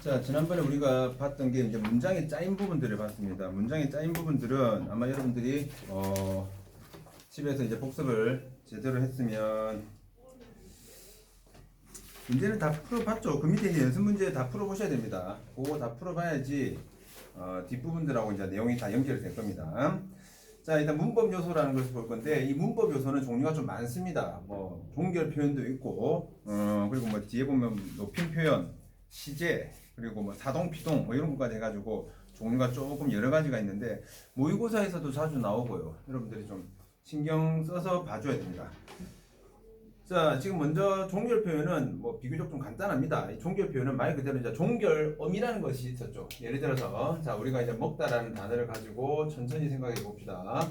자, 지난번에 우리가 봤던 게 이제 문장의 짜인 부분들을 봤습니다. 문장의 짜인 부분들은 아마 여러분들이 집에서 이제 복습을 제대로 했으면 문제는 다 풀어봤죠. 그 밑에 이제 연습 문제 다 풀어보셔야 됩니다. 그거 다 풀어봐야지 뒷부분들하고 이제 내용이 다 연결될 겁니다. 자, 일단 문법 요소라는 것을 볼 건데, 이 문법 요소는 종류가 좀 많습니다. 뭐 종결 표현도 있고, 그리고 뭐 뒤에 보면 높임 표현, 시제, 그리고 뭐 사동, 피동 뭐 이런 것까지 해가지고 종류가 조금 여러 가지가 있는데 모의고사에서도 자주 나오고요. 여러분들이 좀 신경 써서 봐줘야 됩니다. 자, 지금 먼저 종결 표현은 뭐 비교적 좀 간단합니다. 이 종결 표현은 말 그대로 이제 종결음이라는 것이 있었죠. 예를 들어서 자, 우리가 이제 먹다라는 단어를 가지고 천천히 생각해 봅시다.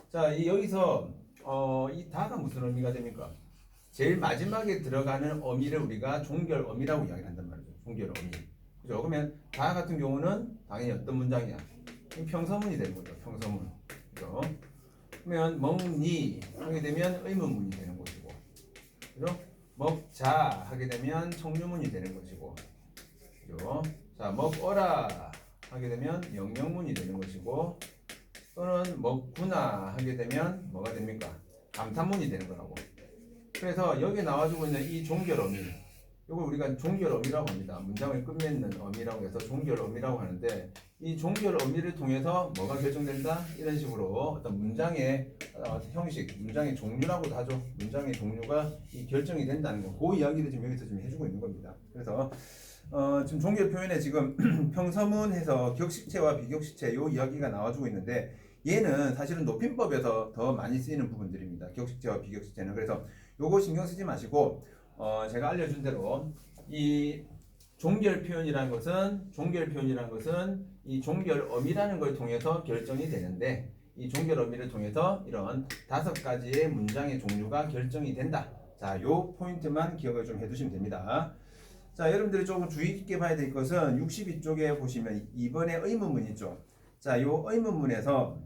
자, 여기서 이 다가 무슨 의미가 됩니까? 제일 마지막에 들어가는 어미를 우리가 종결어미라고 이야기를 한단 말이죠. 종결어미. 그죠? 그러면 다 같은 경우는 당연히 어떤 문장이야? 평서문이 되는 거죠. 평서문. 그죠? 그러면 먹니 하게 되면 의문문이 되는 것이고, 그죠? 먹자 하게 되면 청유문이 되는 것이고, 그죠? 자, 먹어라 하게 되면 명령문이 되는 것이고, 또는 먹구나 하게 되면 뭐가 됩니까? 감탄문이 되는 거라고. 그래서 여기 나와주고 있는 이 종결어미, 이걸 우리가 종결어미라고 합니다. 문장을 끝맺는 어미라고 해서 종결어미라고 하는데, 이 종결어미를 통해서 뭐가 결정된다? 이런 식으로 어떤 문장의 형식, 문장의 종류라고도 하죠. 문장의 종류가 이 결정이 된다는 거, 그 이야기를 지금 여기서 지금 해주고 있는 겁니다. 그래서 지금 종결 표현에 지금 평서문에서 격식체와 비격식체 요 이야기가 나와주고 있는데, 얘는 사실은 높임법에서 더 많이 쓰이는 부분들입니다. 격식체와 비격식체는. 그래서 요거 신경 쓰지 마시고 제가 알려준 대로 이 종결 표현이라는 것은 이 종결어미라는 걸 통해서 결정이 되는데, 이 종결어미를 통해서 이런 5가지의 문장의 종류가 결정이 된다. 자, 요 포인트만 기억을 좀 해두시면 됩니다. 자, 여러분들이 조금 주의 깊게 봐야 될 것은 62쪽에 보시면 2번의 의문문 있죠. 자, 요 의문문에서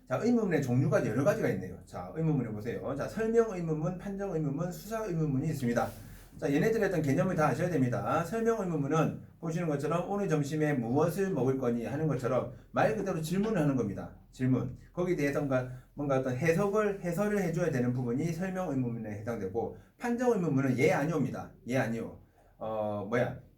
자, 의문문의 종류가 여러 가지가 있네요. 자, 의문문을 보세요. 자, 설명 의문문, 판정 의문문, 수사 의문문이 있습니다. 자, 얘네들의 어떤 개념을 다 아셔야 됩니다. 설명 의문문은 보시는 것처럼 오늘 점심에 무엇을 먹을 거니 하는 것처럼 말 그대로 질문을 하는 겁니다. 질문. 거기에 대해서 뭔가 어떤 해설을 해줘야 되는 부분이 설명 의문문에 해당되고, 판정 의문문은 예, 아니오입니다. 예, 아니오.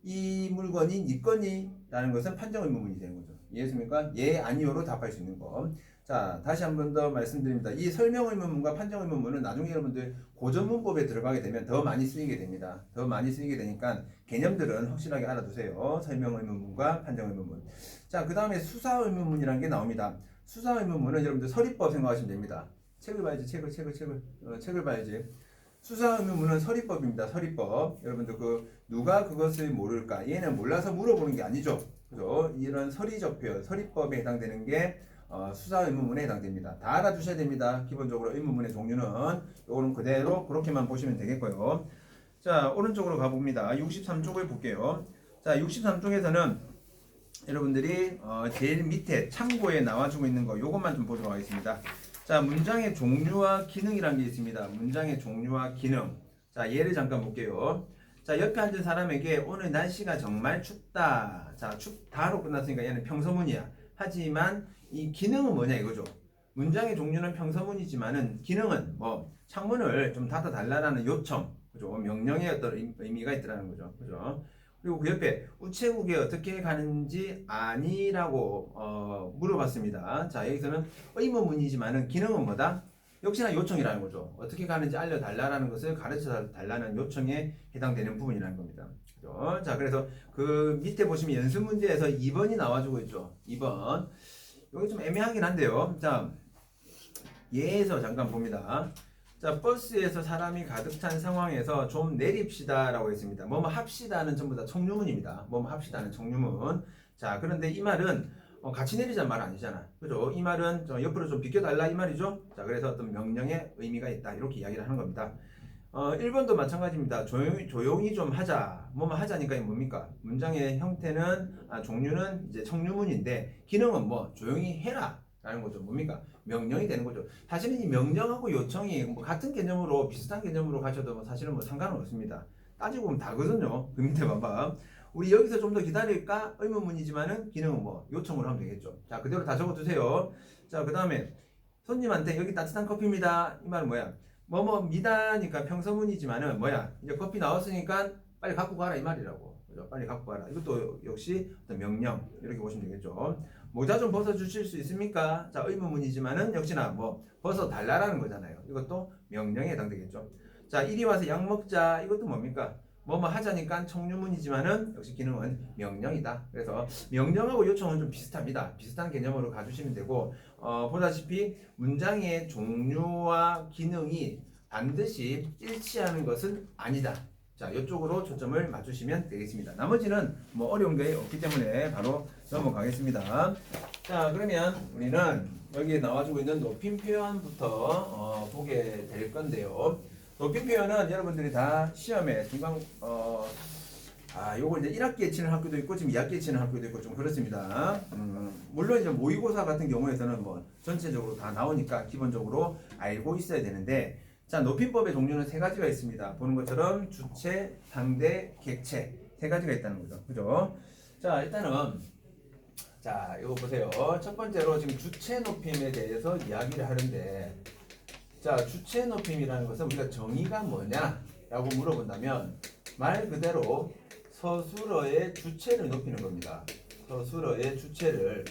이 물건이 네 거니? 라는 것은 판정 의문문이 되는 거죠. 이해했습니까? 예, 아니오로 답할 수 있는 거. 자, 다시 한 번 더 말씀드립니다. 이 설명 의문문과 판정 의문문은 나중에 여러분들 고전문법에 들어가게 되면 더 많이 쓰이게 됩니다. 더 많이 쓰이게 되니까 개념들은 확실하게 알아두세요. 설명 의문문과 판정 의문문. 자, 그 다음에 수사 의문문이라는 게 나옵니다. 수사 의문문은 여러분들 서리법 생각하시면 됩니다. 책을 봐야지, 책을 봐야지. 수사 의문문은 서리법입니다. 서리법. 여러분들 누가 그것을 모를까? 얘는 몰라서 물어보는 게 아니죠. 그죠? 이런 서리적 표현, 서리법에 해당되는 게 수사 의문문에 해당됩니다. 다 알아두셔야 됩니다. 기본적으로 의문문의 종류는 요거는 그대로 그렇게만 보시면 되겠고요. 자, 오른쪽으로 가봅니다. 63쪽을 볼게요. 자, 63쪽에서는 여러분들이 제일 밑에 참고에 나와주고 있는 거 요것만 좀 보도록 하겠습니다. 자, 문장의 종류와 기능이라는 게 있습니다. 문장의 종류와 기능. 자, 예를 잠깐 볼게요. 자, 옆에 앉은 사람에게 오늘 날씨가 정말 춥다. 자, 춥다로 끝났으니까 얘는 평서문이야. 하지만 이 기능은 뭐냐 이거죠. 문장의 종류는 평서문이지만은 기능은 뭐 창문을 좀 닫아 달라는 요청, 그죠? 명령의 어떤 의미가 있더라는 거죠. 그죠? 그리고 그 옆에 우체국에 어떻게 가는지 아니라고 물어봤습니다. 자, 여기서는 의문문이지만은 기능은 뭐다? 역시나 요청이라는 거죠. 어떻게 가는지 알려달라는 것을 가르쳐 달라는 요청에 해당되는 부분이라는 겁니다. 그죠? 자, 그래서 그 밑에 보시면 연습 문제에서 2번이 나와주고 있죠. 2번. 여기 좀 애매하긴 한데요. 자, 예에서 잠깐 봅니다. 자, 버스에서 사람이 가득 찬 상황에서 좀 내립시다 라고 했습니다. 뭐뭐 합시다는 전부 다 청유문입니다. 뭐뭐 합시다는 청유문. 자, 그런데 이 말은 같이 내리자는 말 아니잖아. 그죠? 이 말은 옆으로 좀 비켜달라 이 말이죠. 자, 그래서 어떤 명령의 의미가 있다. 이렇게 이야기를 하는 겁니다. 1번도 마찬가지입니다. 조용히 좀 하자. 뭐뭐 하자니까 이게 뭡니까? 문장의 형태는, 종류는 이제 청유문인데, 기능은 뭐, 조용히 해라. 라는 거죠. 뭡니까? 명령이 되는 거죠. 사실은 이 명령하고 요청이 뭐 같은 개념으로 비슷한 개념으로 가셔도 뭐 사실은 뭐 상관은 없습니다. 따지고 보면 다거든요. 그 밑에 봐봐. 우리 여기서 좀 더 기다릴까? 의문문이지만은 기능은 뭐 요청으로 하면 되겠죠. 자, 그대로 다 적어두세요. 자, 그 다음에 손님한테 여기 따뜻한 커피입니다. 이 말은 뭐야? 뭐뭐입니다니까 평서문이지만은 뭐야? 이제 커피 나왔으니까 빨리 갖고 가라 이 말이라고. 그죠? 빨리 갖고 가라. 이것도 역시 어떤 명령 이렇게 보시면 되겠죠. 모자 좀 벗어 주실 수 있습니까? 자, 의문문이지만은 역시나 뭐 벗어 달라라는 거잖아요. 이것도 명령에 해당되겠죠. 자, 이리 와서 약 먹자. 이것도 뭡니까? 뭐뭐 하자니까 청유문이지만은 역시 기능은 명령이다. 그래서 명령하고 요청은 좀 비슷합니다. 비슷한 개념으로 가주시면 되고 보다시피 문장의 종류와 기능이 반드시 일치하는 것은 아니다. 자, 이쪽으로 초점을 맞추시면 되겠습니다. 나머지는 뭐 어려운 게 없기 때문에 바로 넘어가겠습니다. 자, 그러면 우리는 여기에 나와주고 있는 높임 표현부터 보게 될 건데요. 높임 표현은 여러분들이 다 시험에 중간 요걸 이제 1학기에 치는 학교도 있고 지금 2학기에 치는 학교도 있고 좀 그렇습니다. 물론 이제 모의고사 같은 경우에서는 뭐 전체적으로 다 나오니까 기본적으로 알고 있어야 되는데, 자, 높임법의 종류는 세 가지가 있습니다. 보는 것처럼 주체, 상대, 객체 세 가지가 있다는 거죠. 그죠? 자, 일단은 자, 이거 보세요. 첫 번째로 지금 주체 높임에 대해서 이야기를 하는데, 자, 주체 높임이라는 것은 우리가 정의가 뭐냐라고 물어본다면 말 그대로 서술어의 주체를 높이는 겁니다. 서술어의 주체를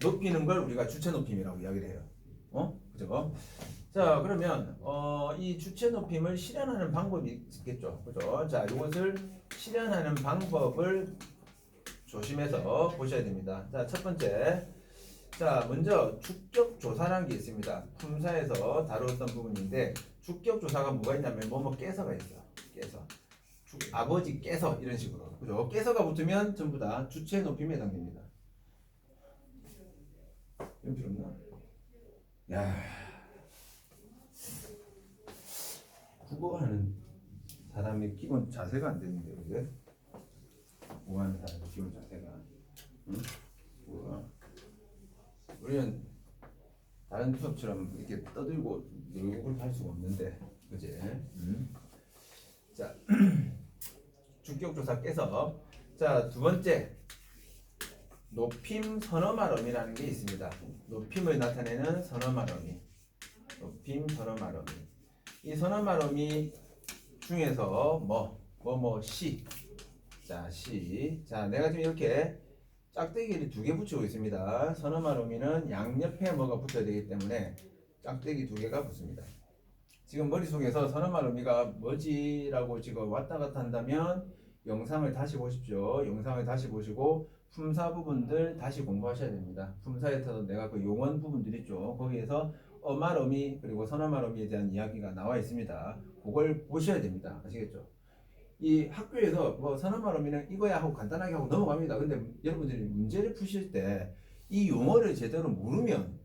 높이는 걸 우리가 주체 높임이라고 이야기를 해요. 그죠? 자, 그러면 이 주체 높임을 실현하는 방법이 있겠죠. 그죠? 자, 이것을 실현하는 방법을 조심해서 보셔야 됩니다. 자, 첫 번째. 자, 먼저 주격조사라는 게 있습니다. 품사에서 다루었던 부분인데, 주격조사가 뭐가 있냐면 뭐뭐 깨서가 있어. 깨서. 아버지 깨서 이런 식으로. 그죠? 깨서가 붙으면 전부 다 주체 높임에 해당됩니다. 이런 필요 없나? 야, 국어 하는 사람의 기본 자세가 안 되는데, 그게? 국어 하는 사람의 기본 자세가. 응? 국어가. 우리는 다른 수업처럼 이렇게 떠들고 욕을 할 수가 없는데, 그지? 자, 주격조사 깨서. 자, 두 번째, 높임 선어말음이라는 게 있습니다. 높임을 나타내는 선어말음이. 높임 선어말음이. 이 선어말음이 중에서 시. 자, 시. 자, 내가 지금 이렇게 짝대기를 두 개 붙이고 있습니다. 선어말음이는 양옆에 뭐가 붙어야 되기 때문에 짝대기 두 개가 붙습니다. 지금 머릿속에서 선어말음이가 뭐지라고 지금 왔다 갔다 한다면 영상을 다시 보십시오. 영상을 다시 보시고 품사 부분들 다시 공부하셔야 됩니다. 품사에서도 내가 그 용언 부분들 있죠. 거기에서 어말음이 그리고 선어말음이에 대한 이야기가 나와 있습니다. 그걸 보셔야 됩니다. 아시겠죠? 이 학교에서 뭐 선어말음이는 이거야 하고 간단하게 하고 넘어갑니다. 근데 여러분들이 문제를 푸실 때 이 용어를 제대로 모르면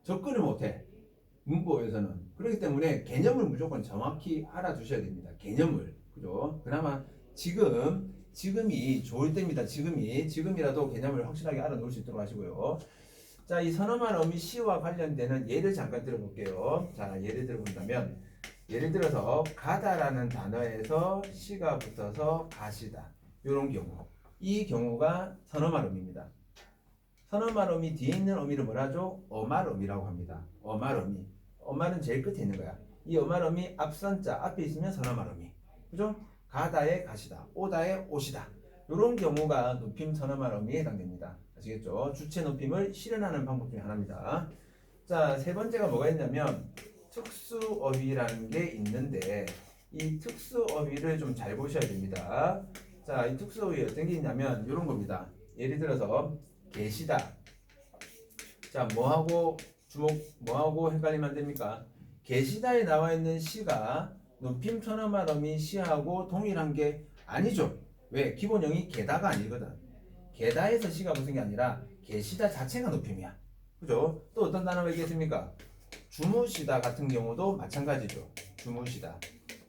접근을 못해. 문법에서는. 그렇기 때문에 개념을 무조건 정확히 알아두셔야 됩니다. 개념을. 그죠? 그나마 지금이 좋을 때입니다. 지금이라도 개념을 확실하게 알아놓을 수 있도록 하시고요. 자, 이 선어말음이 시와 관련되는 예를 잠깐 들어볼게요. 자, 예를 들어본다면, 예를 들어서 가다라는 단어에서 시가 붙어서 가시다. 이런 경우. 이 경우가 선어말음입니다. 선어말음이 뒤에 있는 어미를 뭐라 하죠? 어말음이라고 합니다. 어말음이. 어말은 제일 끝에 있는 거야. 이 어말음이 앞선자 앞에 있으면 선어말음이. 그죠? 가다에 가시다. 오다에 오시다. 이런 경우가 높임 선어말음이 해당됩니다. 아시겠죠? 주체 높임을 실현하는 방법 중에 하나입니다. 자, 세 번째가 뭐가 있냐면 특수어휘라는 게 있는데, 이 특수어휘를 좀 잘 보셔야 됩니다. 자, 이 특수어휘 어떤 게 있냐면 이런 겁니다. 예를 들어서 계시다. 자, 뭐하고 헷갈리면 안 됩니까? 계시다에 나와 있는 시가 높임 선어말음이 시하고 동일한 게 아니죠. 왜? 기본형이 게다가 아니거든. 게다에서 시가 무슨 게 아니라 계시다 자체가 높임이야. 그죠? 또 어떤 단어가 있겠습니까? 주무시다 같은 경우도 마찬가지죠. 주무시다.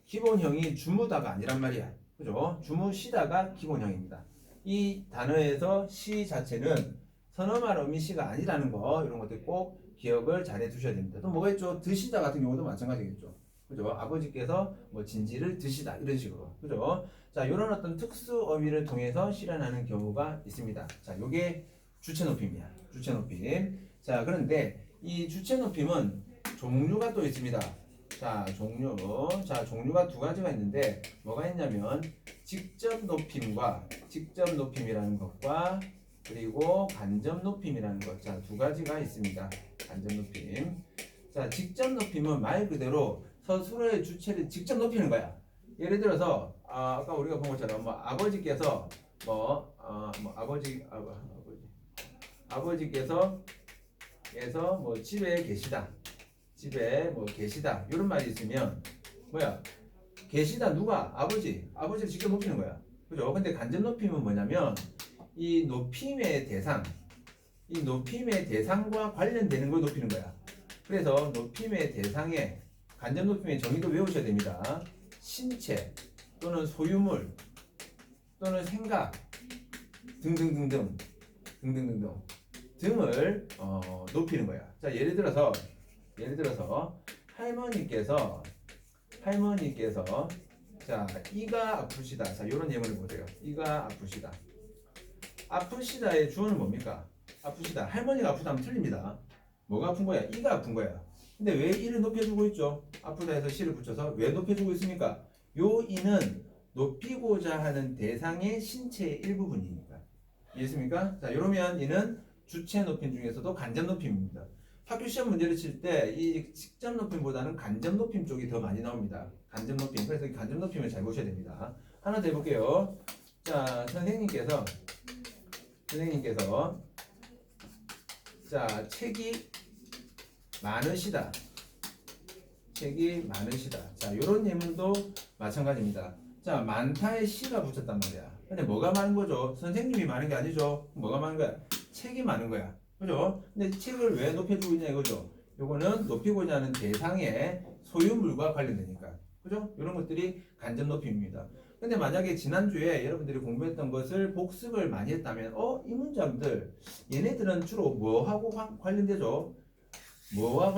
기본형이 주무다가 아니란 말이야. 그죠? 주무시다가 기본형입니다. 이 단어에서 시 자체는 선어말음이 시가 아니라는 거, 이런 것들 꼭 기억을 잘 해두셔야 됩니다. 또 뭐가 있죠? 드시다 같은 경우도 마찬가지겠죠. 그죠? 아버지께서 뭐 진지를 드시다 이런 식으로. 그죠? 자, 이런 어떤 특수 어휘를 통해서 실현하는 경우가 있습니다. 자, 요게 주체 높임이야. 주체 높임. 자, 그런데 이 주체 높임은 종류가 또 있습니다. 자, 종류가 두 가지가 있는데 뭐가 있냐면 직접 높임이라는 것과 그리고 간접 높임이라는 것. 자, 두 가지가 있습니다. 간접 높임. 자, 직접 높임은 말 그대로 스스로의 주체를 직접 높이는 거야. 예를 들어서 아까 우리가 본 것처럼 뭐 아버지께서 아버지께서 뭐 집에 계시다. 이런 말이 있으면 뭐야? 계시다 누가? 아버지를 직접 높이는 거야. 그죠? 근데 간접 높임은 뭐냐면 이 높임의 대상과 관련되는 걸 높이는 거야. 그래서 높임의 대상에 간접 높임의 정의도 외우셔야 됩니다. 신체 또는 소유물 또는 생각 등등을 높이는 거야. 자, 예를 들어서 할머니께서 자, 이가 아프시다. 자, 이런 예문을 보세요. 이가 아프시다. 아프시다의 주어는 뭡니까? 아프시다. 할머니가 아프다면 틀립니다. 뭐가 아픈 거야? 이가 아픈 거야. 근데 왜 이를 높여주고 있죠? 아프다 해서 시를 붙여서 왜 높여주고 있습니까? 요 이는 높이고자 하는 대상의 신체의 일부분이니까. 이해했습니까? 자, 이러면 이는 주체 높임 중에서도 간접 높임입니다. 학교 시험 문제를 칠 때 이 직접 높임보다는 간접 높임 쪽이 더 많이 나옵니다. 간접 높임. 그래서 이 간접 높임을 잘 보셔야 됩니다. 하나 더 해볼게요. 자, 선생님께서 자, 책이 많으시다. 자, 요런 예문도 마찬가지입니다. 자, 많다에 시가 붙였단 말이야. 근데 뭐가 많은 거죠? 선생님이 많은 게 아니죠. 뭐가 많은 거야? 책이 많은 거야. 그죠? 근데 책을 왜 높여주고 있냐 이거죠. 요거는 높이고자 하는 대상의 소유물과 관련되니까. 그죠? 이런 것들이 간접 높임입니다. 근데 만약에 지난주에 여러분들이 공부했던 것을 복습을 많이 했다면 이 문장들 얘네들은 주로 뭐하고 관련되죠? 뭐와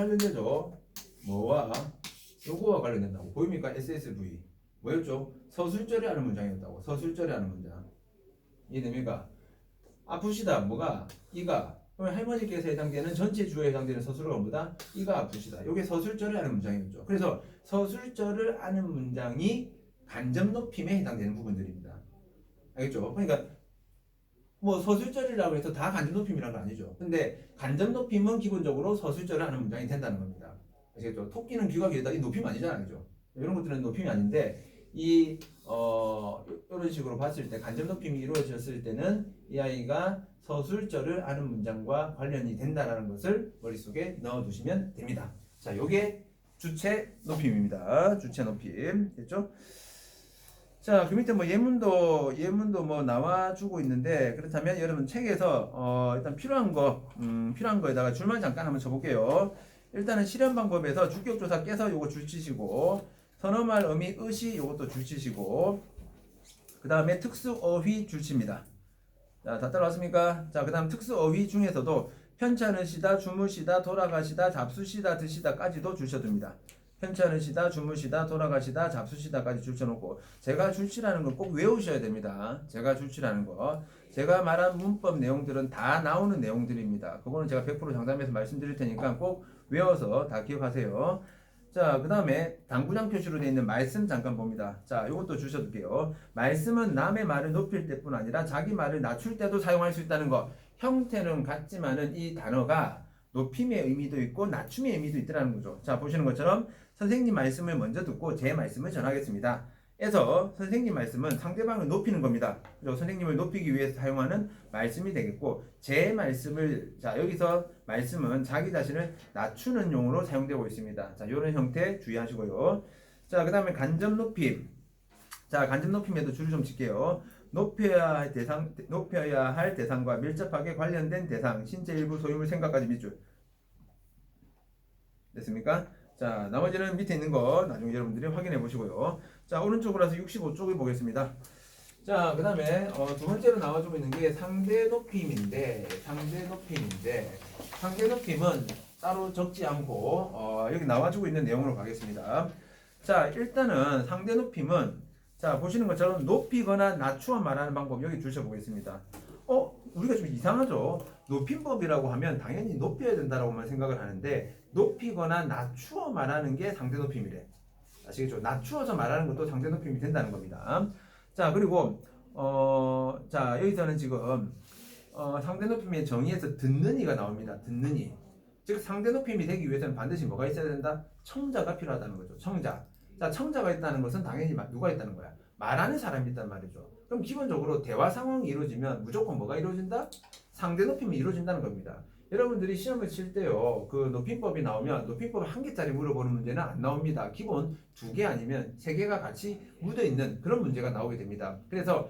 요거와 관련된다고. 보입니까? SSV. 뭐였죠? 서술절에 하는 문장이었다고. 서술절에 하는 문장. 이해됩니까? 아프시다. 뭐가? 이가. 그러면 할머니께서 해당되는 전체 주어에 해당되는 서술어가 뭐다? 이가 아프시다. 요게 서술절에 하는 문장이었죠. 그래서 서술절을 하는 문장이 간접 높임에 해당되는 부분들입니다. 알겠죠? 그러니까 뭐 서술절이라고 해서 다 간접 높임이라는 건 아니죠. 근데 간접 높임은 기본적으로 서술절을 하는 문장이 된다는 겁니다. 아시겠죠? 토끼는 귀가 길다. 이 높임 아니잖아요. 그죠? 이런 것들은 높임이 아닌데 이런 식으로 봤을 때 간접 높임이 이루어졌을 때는 이 아이가 서술절을 아는 문장과 관련이 된다는 것을 머릿속에 넣어두시면 됩니다. 자, 요게 주체 높임입니다. 주체 높임. 됐죠? 자, 그 밑에 뭐 예문도 뭐 나와주고 있는데, 그렇다면 여러분 책에서 일단 필요한 거에다가 줄만 잠깐 한번 쳐볼게요. 일단은 실현 방법에서 주격조사 깨서 요거 줄 치시고, 선어말 의미 의시 요것도 줄 치시고, 그 다음에 특수어휘 줄 칩니다. 자, 다 따라왔습니까? 자, 그 다음 특수어휘 중에서도 편찮으시다, 주무시다, 돌아가시다, 잡수시다, 드시다까지도 줄쳐둡니다. 편찮으시다, 주무시다, 돌아가시다, 잡수시다까지 줄쳐놓고, 제가 줄치라는 거 꼭 외우셔야 됩니다. 제가 줄치라는 거. 제가 말한 문법 내용들은 다 나오는 내용들입니다. 그거는 제가 100% 장담해서 말씀드릴 테니까 꼭 외워서 다 기억하세요. 자, 그 다음에 당구장 표시로 되어 있는 말씀 잠깐 봅니다. 자, 이것도 주셔둘게요. 말씀은 남의 말을 높일 때뿐 아니라 자기 말을 낮출 때도 사용할 수 있다는 거. 형태는 같지만은 이 단어가 높임의 의미도 있고 낮춤의 의미도 있더라는 거죠. 자, 보시는 것처럼 선생님 말씀을 먼저 듣고 제 말씀을 전하겠습니다. 그래서 선생님 말씀은 상대방을 높이는 겁니다. 그래서 선생님을 높이기 위해서 사용하는 말씀이 되겠고, 제 말씀을, 자, 여기서 말씀은 자기 자신을 낮추는 용어로 사용되고 있습니다. 자, 이런 형태 주의하시고요. 자, 그 다음에 간접 높임. 자, 간접 높임에도 줄을 좀 칠게요. 높여야 할 대상과 밀접하게 관련된 대상, 신체 일부 소유물 생각까지 밑줄. 됐습니까? 자, 나머지는 밑에 있는 거 나중에 여러분들이 확인해 보시고요. 자, 오른쪽으로 와서 65쪽을 보겠습니다. 자, 그 다음에 두 번째로 나와주고 있는 게 상대 높임인데 상대 높임은 따로 적지 않고 여기 나와주고 있는 내용으로 가겠습니다. 자, 일단은 상대 높임은 자 보시는 것처럼 높이거나 낮추어 말하는 방법 여기 주셔보겠습니다. 우리가 좀 이상하죠. 높임법이라고 하면 당연히 높여야 된다라고만 생각을 하는데 높이거나 낮추어 말하는 게 상대 높임이래. 아시겠죠? 낮추어서 말하는 것도 상대 높임이 된다는 겁니다. 자, 그리고 자 여기서는 지금 상대 높임의 정의에서 듣는 이가 나옵니다. 듣는 이. 즉 상대 높임이 되기 위해서는 반드시 뭐가 있어야 된다? 청자가 필요하다는 거죠. 청자. 자, 청자가 있다는 것은 당연히 누가 있다는 거야? 말하는 사람이 있단 말이죠. 그럼 기본적으로 대화 상황이 이루어지면 무조건 뭐가 이루어진다? 상대 높임이 이루어진다는 겁니다. 여러분들이 시험을 칠 때요, 그 높임법이 나오면 높임법 한 개짜리 물어보는 문제는 안 나옵니다. 기본 2개 아니면 3개가 같이 묻어 있는 그런 문제가 나오게 됩니다. 그래서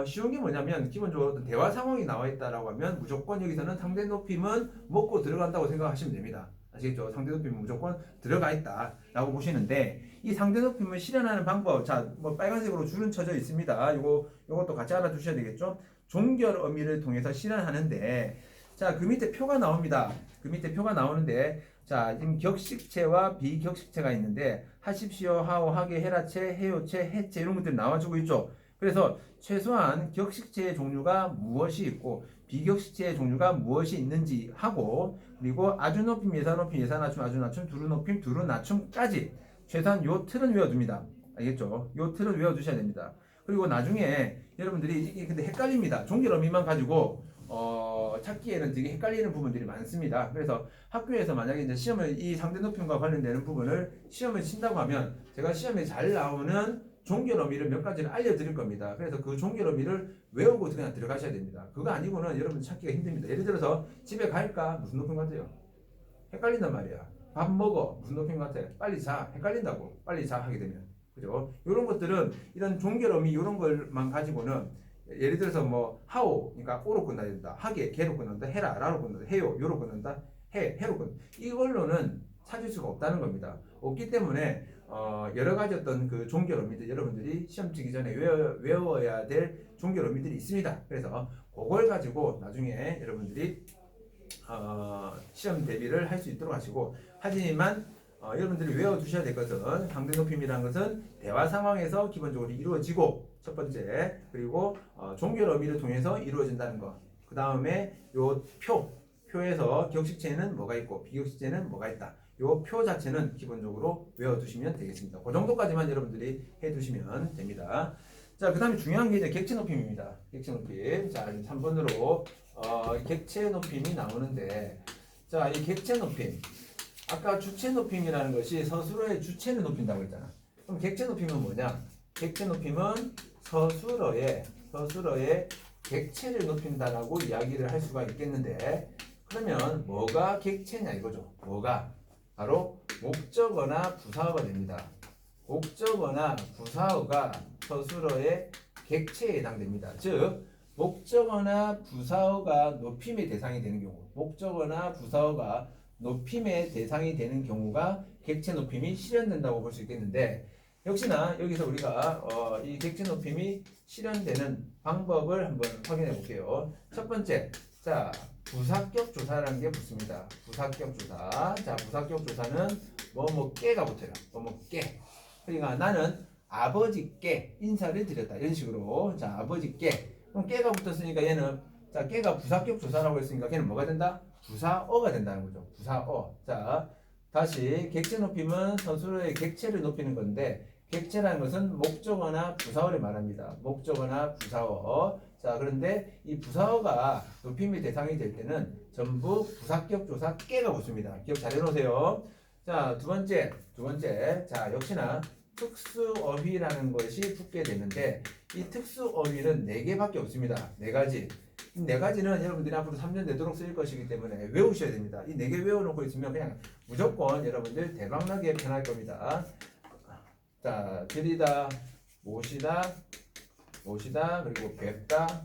쉬운 게 뭐냐면 기본적으로 대화 상황이 나와 있다라고 하면 무조건 여기서는 상대 높임은 먹고 들어간다고 생각하시면 됩니다. 아시겠죠? 상대 높임은 무조건 들어가 있다라고 보시는데 이 상대 높임을 실현하는 방법, 자, 뭐 빨간색으로 줄은 쳐져 있습니다. 요것도 같이 알아두셔야 되겠죠? 종결 어미를 통해서 실현하는데 자, 그 밑에 표가 나옵니다. 그 밑에 표가 나오는데 자, 지금 격식체와 비격식체가 있는데 하십시오, 하오, 하게, 해라체, 해요체, 해체 이런 것들이 나와주고 있죠. 그래서 최소한 격식체의 종류가 무엇이 있고 비격식체의 종류가 무엇이 있는지 하고 그리고 아주 높임, 예사 높임, 예사 낮춤, 아주 낮춤, 두루 높임, 두루 낮춤까지 최소한 요 틀은 외워둡니다. 알겠죠? 요 틀은 외워두셔야 됩니다. 그리고 나중에 여러분들이 이게 근데 헷갈립니다. 종결 어미만 가지고 찾기에는 되게 헷갈리는 부분들이 많습니다. 그래서 학교에서 만약에 이제 시험을 이 상대 높임과 관련되는 부분을 시험을 친다고 하면 제가 시험에 잘 나오는 종결 어미를 몇 가지를 알려드릴 겁니다. 그래서 그 종결 어미를 외우고 그냥 들어가셔야 됩니다. 그거 아니고는 여러분 찾기가 힘듭니다. 예를 들어서 집에 갈까? 무슨 높임 같아요? 헷갈린단 말이야. 밥 먹어? 무슨 높임 같아? 빨리 자? 헷갈린다고. 빨리 자 하게 되면. 그죠? 이런 것들은 이런 종결 어미 이런 걸만 가지고는 예를 들어서 뭐 하오 그러니까 오로 끝나야 된다. 하게 개로 끝난다. 해라 라로 끝난다. 해요 요로 끝난다. 해로 끝. 이걸로는 찾을 수가 없다는 겁니다. 없기 때문에 여러 가지 어떤 그 종결 어미들 여러분들이 시험 치기 전에 외워야 될 종결 어미들이 있습니다. 그래서 그걸 가지고 나중에 여러분들이 시험 대비를 할 수 있도록 하시고 하지만 여러분들이 외워두셔야 될 것은 상대 높임이라는 것은 대화 상황에서 기본적으로 이루어지고 첫 번째 그리고 종결 어미를 통해서 이루어진다는 것. 그 다음에 요 표에서 격식체는 뭐가 있고 비격식체는 뭐가 있다. 요 표 자체는 기본적으로 외워두시면 되겠습니다. 그 정도까지만 여러분들이 해두시면 됩니다. 자, 그 다음에 중요한 게 이제 객체 높임입니다. 객체 높임. 자, 3번으로 객체 높임이 나오는데 자, 이 객체 높임. 아까 주체 높임이라는 것이 서술어의 주체를 높인다고 했잖아. 그럼 객체 높임은 뭐냐? 객체 높임은 서술어의 객체를 높인다라고 이야기를 할 수가 있겠는데 그러면 뭐가 객체냐 이거죠. 뭐가? 바로 목적어나 부사어가 됩니다. 목적어나 부사어가 서술어의 객체에 해당됩니다. 즉 목적어나 부사어가 높임의 대상이 되는 경우 목적어나 부사어가 높임의 대상이 되는 경우가 객체 높임이 실현된다고 볼 수 있겠는데 역시나 여기서 우리가 이 객체 높임이 실현되는 방법을 한번 확인해 볼게요. 첫 번째, 자 부사격 조사라는 게 붙습니다. 부사격 조사. 자 부사격 조사는 깨가 붙어요. 깨. 그러니까 나는 아버지께 인사를 드렸다. 이런 식으로 자 아버지께 그럼 깨가 붙었으니까 얘는 자 깨가 부사격 조사라고 했으니까 걔는 뭐가 된다? 부사어가 된다는 거죠. 부사어. 자 다시 객체 높임은 서술어의 객체를 높이는 건데 객체라는 것은 목적어나 부사어를 말합니다. 목적어나 부사어. 자 그런데 이 부사어가 높임의 대상이 될 때는 전부 부사격 조사 깨가 붙습니다. 기억 잘 해놓으세요. 자 두 번째 자 역시나 특수어휘라는 것이 붙게 되는데 이 특수어휘는 4개밖에 없습니다. 4가지. 이 4가지는 여러분들이 앞으로 3년 내도록 쓰일 것이기 때문에 외우셔야 됩니다. 이 4개 외워놓고 있으면 그냥 무조건 여러분들 대박나게 편할 겁니다. 자, 들이다, 모시다, 그리고 뵙다,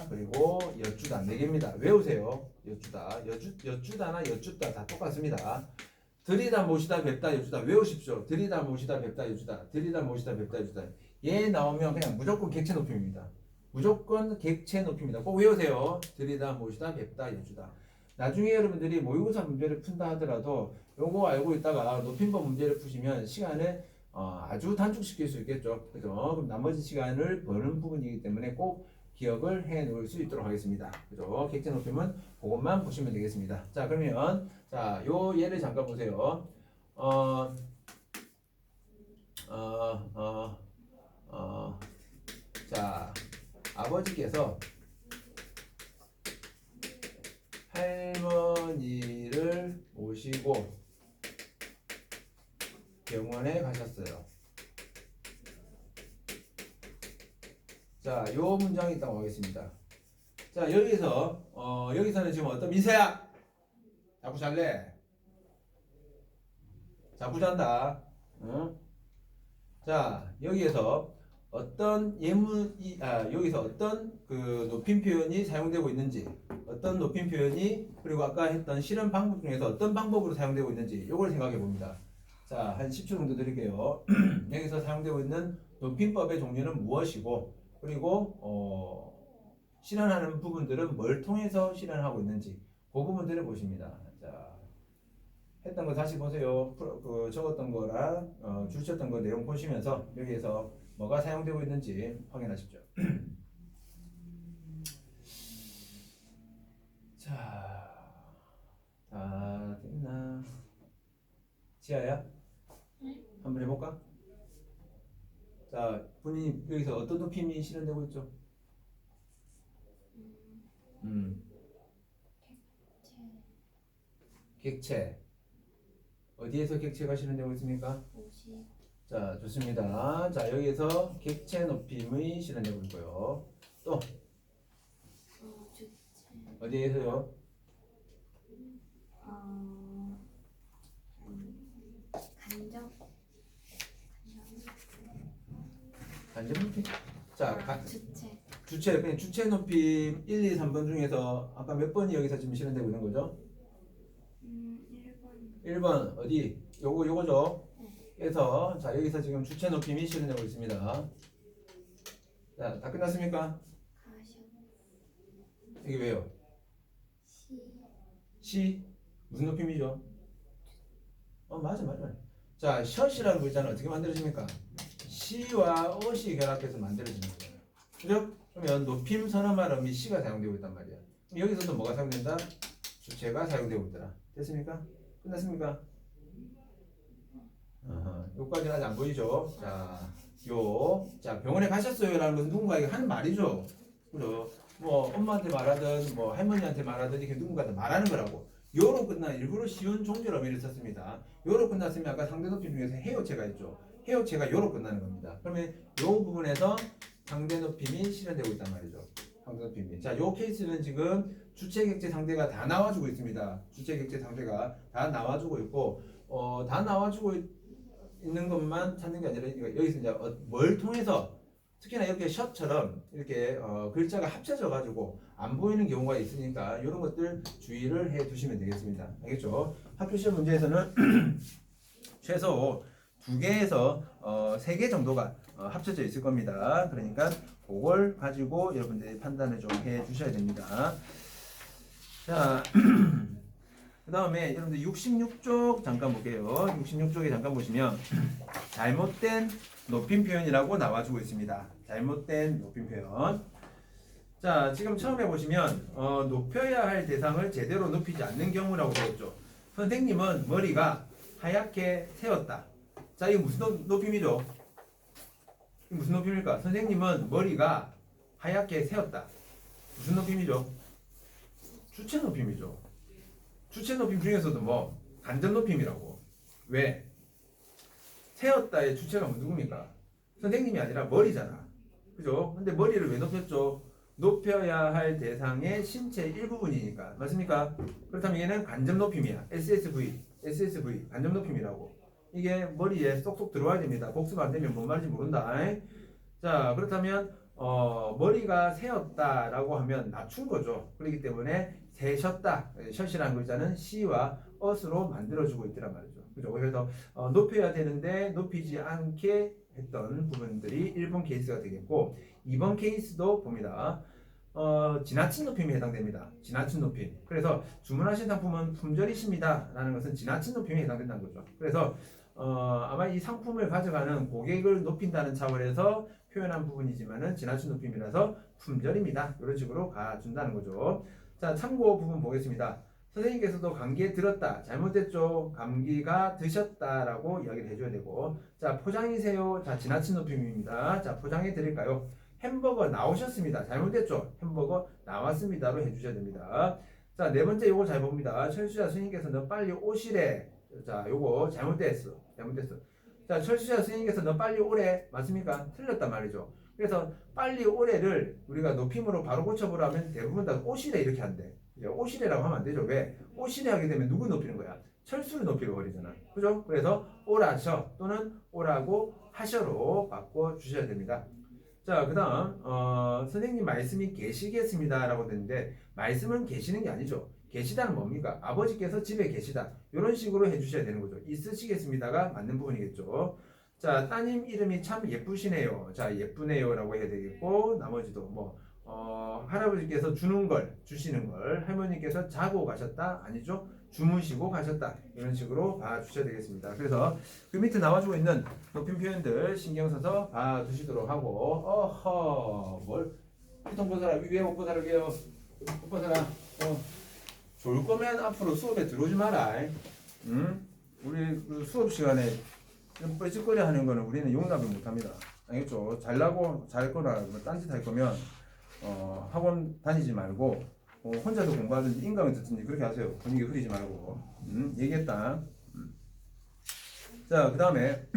그리고 여쭈다. 4개입니다. 외우세요. 여쭈다나 여쭈다 다 똑같습니다. 들이다, 모시다, 뵙다, 여쭈다. 외우십시오. 들이다, 모시다, 뵙다, 여쭈다. 들이다, 모시다, 뵙다, 여쭈다. 얘 나오면 그냥 무조건 객체 높임입니다. 무조건 객체 높임입니다. 꼭 외우세요. 들이다, 모시다, 뵙다, 여쭈다. 나중에 여러분들이 모의고사 문제를 푼다 하더라도 요거 알고 있다가 높임법 문제를 푸시면 시간을 아주 단축시킬 수 있겠죠. 그죠? 그럼 나머지 시간을 버는 부분이기 때문에 꼭 기억을 해 놓을 수 있도록 하겠습니다. 그죠? 객체 높임은 그것만 보시면 되겠습니다. 자, 그러면 자, 요 예를 잠깐 보세요. 어, 어, 어, 자, 아버지께서 할머니를 모시고 병원에 가셨어요. 자, 요 문장이 있다고 하겠습니다. 자, 여기서는 지금 어떤 민서야! 자꾸 잘래? 자꾸 잔다. 응? 자, 여기서 어떤 여기서 어떤 그 높임 표현이 사용되고 있는지, 어떤 높임 표현이, 그리고 아까 했던 실험 방법 중에서 어떤 방법으로 사용되고 있는지, 이걸 생각해 봅니다. 자, 한 10초 정도 드릴게요. 여기서 사용되고 있는 높임법의 종류는 무엇이고, 그리고 실현하는 부분들은 뭘 통해서 실현하고 있는지, 그 부분들을 보십니다. 자, 했던 거 다시 보세요. 적었던 거랑 주셨던 거 내용 보시면서 여기에서 뭐가 사용되고 있는지 확인하십시오. 자, 다 됐나? 지아야? 네? 한번 해볼까? 자, 본인이 여기서 어떤 높임이 실현되고 있죠? 음, 객체. 어디에서 객체가 실현되고 있습니까? 50, 자, 좋습니다. 자, 여기에서 객체 높임이 실현되고 있고요. 또 주체, 어디에서요? 간접, 간접 높임? 자, 주체, 그냥 주체 높임 1, 2, 3번 중에서 아까 몇 번이 여기서 지금 실현되고 있는 거죠? 1번, 1번 어디? 요거죠? 네. 그래서 자, 여기서 지금 주체 높임이 실현되고 있습니다. 자, 다 끝났습니까? 가셔, 이게 왜요? 시, 시 무슨 높임이죠? 맞아. 자, 셔시라는 글자는 어떻게 만들어집니까? 시와 어시 결합해서 만들어지는 거예요. 그죠? 그러면 높임 선어말 음이 시가 사용되고 있단 말이야. 그럼 여기서도 뭐가 사용된다? 주체가 사용되고 있더라. 됐습니까? 끝났습니까? 여기까지는 아직 안 보이죠? 자, 병원에 가셨어요라는 것은 누군가에게 하는 말이죠. 그죠? 뭐 엄마한테 말하든 뭐 할머니한테 말하든 이렇게 누군가한테 말하는 거라고. 요로 끝난 일부러 쉬운 종결 어미를 썼습니다. 요로 끝났으면 아까 상대 높임 중에서 해요체가 있죠. 해요체가 요로 끝나는 겁니다. 그러면 요 부분에서 상대 높임이 실현되고 있단 말이죠. 상대 높임이. 자, 요 케이스는 지금 주체 객체 상대가 다 나와주고 있습니다. 주체 객체 상대가 다 나와주고 있고, 다 나와주고 있는 것만 찾는 게 아니라 여기서 이제 뭘 통해서 특히나 이렇게 셔처럼 이렇게 글자가 합쳐져 가지고 안 보이는 경우가 있으니까 이런 것들 주의를 해 두시면 되겠습니다. 알겠죠? 학교 시험 문제에서는 최소 2개에서 3개 정도가 합쳐져 있을 겁니다. 그러니까 그걸 가지고 여러분들이 판단을 좀 해 주셔야 됩니다. 자, 그 다음에 여러분들 66쪽 잠깐 볼게요. 66쪽에 잠깐 보시면 잘못된 높임 표현이라고 나와주고 있습니다. 잘못된 높임 표현. 자, 지금 처음에 보시면 높여야 할 대상을 제대로 높이지 않는 경우라고 되었죠. 선생님은 머리가 하얗게 세웠다. 자, 이거 무슨 높임이죠? 이거 무슨 높임일까? 선생님은 머리가 하얗게 세웠다. 무슨 높임이죠? 주체 높임이죠. 주체 높임 중에서도 뭐 간접 높임이라고. 왜? 세웠다의 주체가 누굽니까? 선생님이 아니라 머리잖아. 그죠? 근데 머리를 왜 높였죠? 높여야 할 대상의 신체 일부분이니까. 맞습니까? 그렇다면 얘는 간접 높임이야. SSV 간접 높임이라고. 이게 머리에 쏙쏙 들어와야 됩니다. 복수가 안 되면 뭔 말인지 모른다. 자, 그렇다면 머리가 새었다라고 하면 낮춘 거죠. 그렇기 때문에 세셨다. 셔시라는 글자는 시와 어스로 만들어주고 있더란 말이죠. 그죠? 그래서 높여야 되는데 높이지 않게 했던 부분들이 1번 케이스가 되겠고 2번 케이스도 봅니다. 지나친 높임에 해당됩니다. 지나친 높임. 그래서 주문하신 상품은 품절이십니다라는 것은 지나친 높임에 해당된다는 거죠. 그래서 아마 이 상품을 가져가는 고객을 높인다는 차원에서 표현한 부분이지만은 지나친 높임이라서 품절입니다. 이런 식으로 가준다는 거죠. 자, 참고 부분 보겠습니다. 선생님께서도 감기에 들었다. 잘못됐죠. 감기가 드셨다라고 이야기를 해줘야 되고. 자, 포장이세요. 자, 지나친 높임입니다. 자, 포장해 드릴까요? 햄버거 나오셨습니다. 잘못됐죠. 햄버거 나왔습니다로 해주셔야 됩니다. 자, 네 번째 요거 잘 봅니다. 철수자 스님께서 너 빨리 오시래. 자, 요거 잘못됐어. 잘못됐어. 자, 철수자 스님께서 너 빨리 오래. 맞습니까? 틀렸단 말이죠. 그래서 빨리 오래를 우리가 높임으로 바로 고쳐보라면 대부분 다 오시래 이렇게 한대. 오시래라고 하면 안 되죠. 왜? 오시래 하게 되면 누구 높이는 거야? 철수를 높이고 버리잖아. 그죠? 그래서 오라셔 또는 오라고 하셔로 바꿔 주셔야 됩니다. 자, 그 다음 선생님 말씀이 계시겠습니다 라고 되는데 말씀은 계시는 게 아니죠. 계시다는 뭡니까? 아버지께서 집에 계시다 이런 식으로 해주셔야 되는 거죠. 있으시겠습니다가 맞는 부분이겠죠. 자, 따님 이름이 참 예쁘시네요. 자, 예쁘네요 라고 해야 되겠고 나머지도 뭐 할아버지께서 주는 걸 주시는 걸 할머니께서 자고 가셨다 아니죠? 주무시고 가셨다 이런 식으로 봐주셔야 되겠습니다. 그래서 그 밑에 나와주고 있는 높임 표현들 신경 써서 봐두시도록 하고 어허 뭘 피통 보사라 위에 못 보사라 게요 못 보사라 좋을 거면 앞으로 수업에 들어오지 마라. 응? 우리 그 수업 시간에 좀 뻘짓거리 하는 거는 우리는 용납을 못합니다. 알겠죠? 잘나고 잘 거나 딴짓 할 거면 학원 다니지 말고 혼자서 공부하든지 인강을 듣든지 그렇게 하세요. 분위기 흐리지 말고. 얘기했다. 자, 그 다음에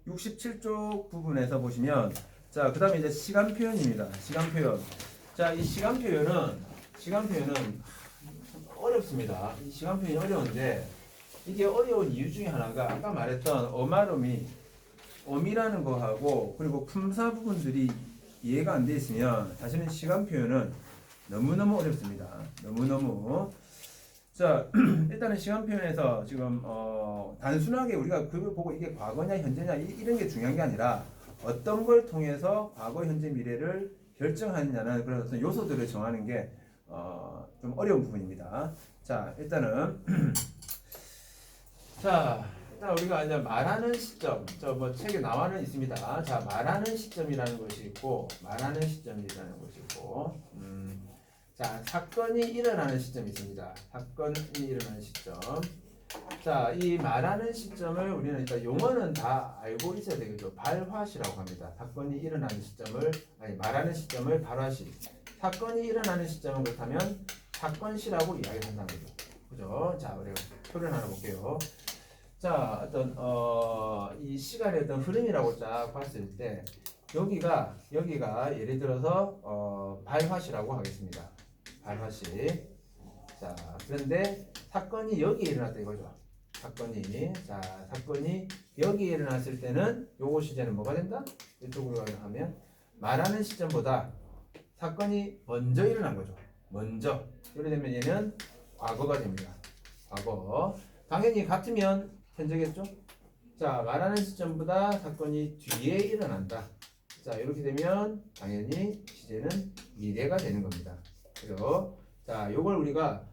67쪽 부분에서 보시면 자, 그 다음에 이제 시간 표현입니다. 시간 표현. 자, 이 시간 표현은 어렵습니다. 이 시간 표현이 어려운데 이게 어려운 이유 중에 하나가 아까 말했던 어미라는 거하고 그리고 품사 부분들이 이해가 안 돼 있으면 사실은 시간 표현은 너무너무 어렵습니다. 너무너무. 자, 일단은 시간 표현에서 지금 단순하게 우리가 그걸 보고 이게 과거냐 현재냐 이런 게 중요한 게 아니라 어떤 걸 통해서 과거, 현재, 미래를 결정하느냐는 그런 어떤 요소들을 정하는 게 좀 어려운 부분입니다. 자, 일단은 자, 일단 우리가 이제 말하는 시점, 저 뭐 책에 나와는 있습니다. 자, 말하는 시점이라는 것이 있고, 말하는 시점이라는 것이 있고, 자, 사건이 일어나는 시점이 있습니다. 사건이 일어나는 시점. 자, 이 말하는 시점을 우리는 일단 용어는 다 알고 있어야 되겠죠. 발화시라고 합니다. 사건이 일어나는 시점을, 아니, 말하는 시점을 발화시. 사건이 일어나는 시점은 그렇다면 사건시라고 이야기한다는 거죠. 그죠? 자, 우리가 표현 하나 볼게요. 자, 어떤 이 시간의 어떤 흐름이라고 쫙 봤을 때 여기가 예를 들어서 발화시라고 하겠습니다. 발화시. 자, 그런데 사건이 여기에 일어났다 이거죠. 사건이 여기에 일어났을 때는 요거 시제는 뭐가 된다? 이쪽으로 하면 말하는 시점보다 사건이 먼저 일어난 거죠. 먼저. 이렇게 되면 얘는 과거가 됩니다. 과거. 당연히 같으면 현재겠죠? 자, 말하는 시점보다 사건이 뒤에 일어난다. 자, 이렇게 되면 당연히 시제는 미래가 되는 겁니다. 그죠? 자, 요걸 우리가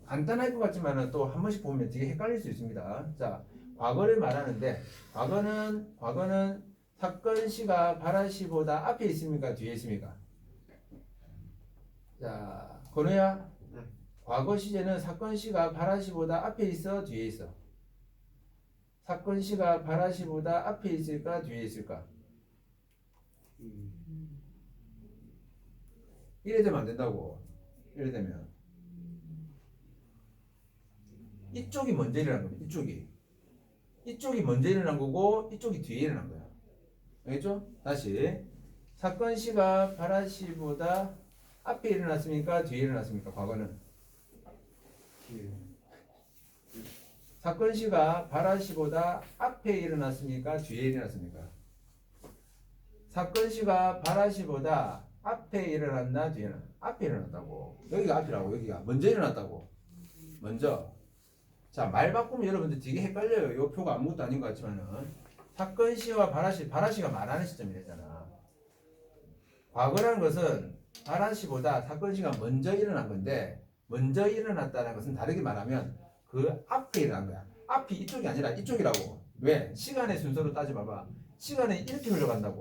간단할 것 같지만 또 한 번씩 보면 되게 헷갈릴 수 있습니다. 자, 과거를 말하는데 과거는 사건 시가 발화 시보다 앞에 있습니까? 뒤에 있습니까? 자, 건우야, 과거 시제는 사건 시가 발화 시보다 앞에 있어, 뒤에 있어? 사건 시가 발화 시보다 앞에 있을까, 뒤에 있을까? 이래 되면 안 된다고. 이래 되면 이쪽이 먼저 일어난 겁니다. 이쪽이 먼저 일어난 거고 이쪽이 뒤에 일어난 거야. 알겠죠? 다시 사건 시가 발화 시보다 앞에 일어났습니까? 뒤에 일어났습니까? 과거는 사건 시가 발화 시보다 앞에 일어났습니까? 뒤에 일어났습니까? 사건 시가 발화 시보다 앞에 일어났나 뒤에 일어났나? 앞에 일어났다고. 여기가 앞이라고. 여기가 먼저 일어났다고. 먼저. 자, 말 바꾸면 여러분들 되게 헷갈려요. 이 표가 아무것도 아닌 것 같지만은 사건 시와 발화 시가 말하는 시점이 되잖아. 과거라는 것은 바라시보다 사건 시가 먼저 일어난 건데 먼저 일어났다는 것은 다르게 말하면 그 앞에 일어난 거야. 앞이 이쪽이 아니라 이쪽이라고. 왜? 시간의 순서로 따져봐봐. 시간이 이렇게 흘러간다고.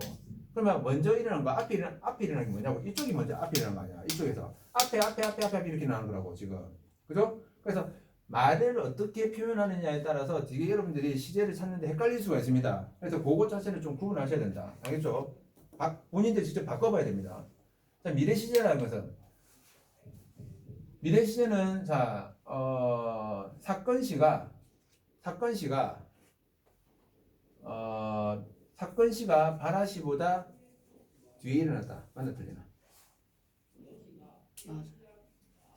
그러면 먼저 일어난 거 앞에 일어난 게 뭐냐고. 이쪽이 먼저 앞에 일어난 거 아니야. 이쪽에서 앞에 이렇게 일어나는 거라고 지금. 그죠? 그래서 말을 어떻게 표현하느냐에 따라서 되게 여러분들이 시제를 찾는데 헷갈릴 수가 있습니다. 그래서 그것 자체를 좀 구분하셔야 된다. 알겠죠? 본인들 직접 바꿔봐야 됩니다. 자, 미래 시제라는 것은 미래 시제는 자, 사건 시가 바라시보다 뒤에 일어났다. 맞나 틀리나? 맞아.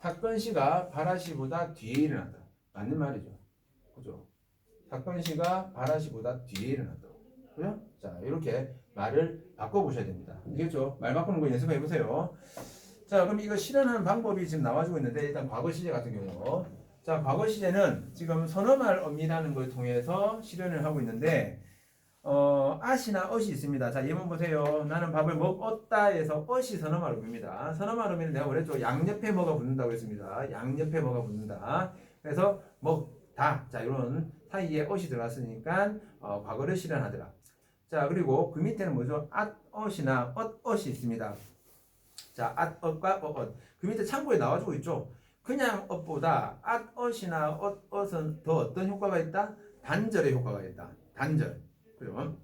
사건 시가 바라시보다 뒤에 일어났다. 맞는 말이죠. 그죠? 사건 시가 바라시보다 뒤에 일어났다. 그죠? 자, 이렇게 말을 바꿔보셔야 됩니다. 알겠죠? 말 바꾸는 거 연습해 보세요. 자, 그럼 이거 실현하는 방법이 지금 나와주고 있는데 일단 과거 시제 같은 경우, 자, 과거 시제는 지금 선어말 어미라는 걸 통해서 실현을 하고 있는데 at이나 ot이 있습니다. 자, 예문 보세요. 나는 밥을 먹었다에서 ot이 선어말 어미입니다. 선어말 어미는 내가 그랬죠. 양옆에 뭐가 붙는다고 했습니다. 양옆에 뭐가 붙는다. 그래서 먹다. 자, 이런 사이에 ot이 들어갔으니까 과거를 실현하더라. 자, 그리고 그 밑에는 뭐죠? at ot이나 ot이 있습니다. 자, at ot과 ot은 그 밑에 참고에 나와주고 있죠. 그냥 ot보다 at ot이나 ot은 더 어떤 효과가 있다? 단절의 효과가 있다. 단절. 그죠?